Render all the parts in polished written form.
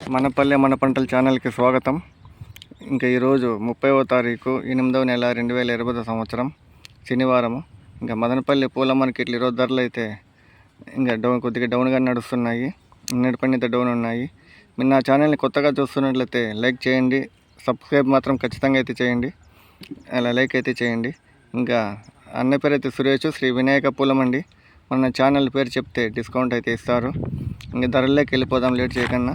మన పల్లె మన పంటల ఛానల్కి స్వాగతం. ఇంకా ఈరోజు 30వ తారీఖు 8వ నెల 2020 సంవత్సరం శనివారం. ఇంకా మదనపల్లి పూల మార్కెట్లు ఈరోజు ధరలు అయితే ఇంకా కొద్దిగా డౌన్గా నడుస్తున్నాయి. నిన్నటి పైన డౌన్ ఉన్నాయి. మీరు నా ఛానల్ని కొత్తగా చూస్తున్నట్లయితే లైక్ చేయండి, సబ్స్క్రైబ్ మాత్రం ఖచ్చితంగా అయితే చేయండి, అలా లైక్ అయితే చేయండి. ఇంకా అన్న పేరు అయితే సురేష్, శ్రీ వినాయక పూలమండి. మన ఛానల్ పేరు చెప్తే డిస్కౌంట్ అయితే ఇస్తారు. ఇంకా ధరల్లోకి వెళ్ళిపోదాం లేట్ చేయకన్నా.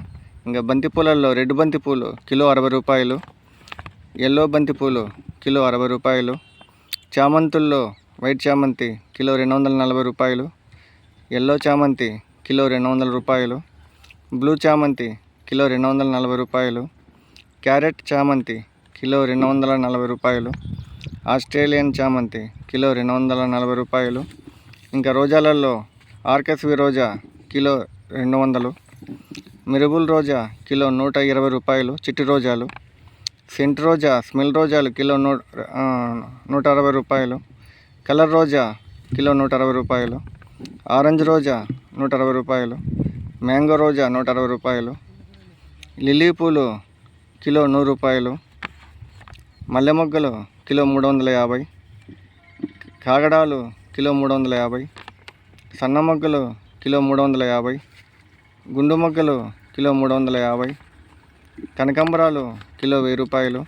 ఇంకా బంతిపూలలో రెడ్ బంతిపూలు కిలో 60 రూపాయలు, ఎల్లో బంతిపూలు కిలో 60 రూపాయలు, చామంతుల్లో వైట్ చామంతి కిలో 240 రూపాయలు, ఎల్లో చామంతి కిలో 200 రూపాయలు, బ్లూ చామంతి కిలో 240 రూపాయలు, క్యారెట్ చామంతి కిలో 240 రూపాయలు, ఆస్ట్రేలియన్ చామంతి కిలో 240 రూపాయలు. ఇంకా రోజాలలో ఆర్కెస్వి రోజా కిలో 200, మిరుబుల్ రోజా కిలో 120 రూపాయలు, చిట్టి రోజాలు, సెంట్ రోజా స్మెల్ రోజాలు కిలో 160 రూపాయలు, కలర్ రోజా కిలో 160 రూపాయలు, ఆరెంజ్ రోజా 160 రూపాయలు, మ్యాంగో రోజా 160 రూపాయలు, లిల్లీ పూలు కిలో 100 రూపాయలు, మల్లె మొగ్గలు కిలో 350, కాగడాలు కిలో 350, సన్న మొగ్గలు కిలో 350, గుండు మొగ్గలు కిలో 350, కనకాంబరాలు కిలో 1000 రూపాయలు,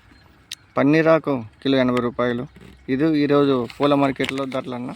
పన్నీరాకు కిలో 80 రూపాయలు. ఇది ఈరోజు పూల మార్కెట్లో ధరలన్న.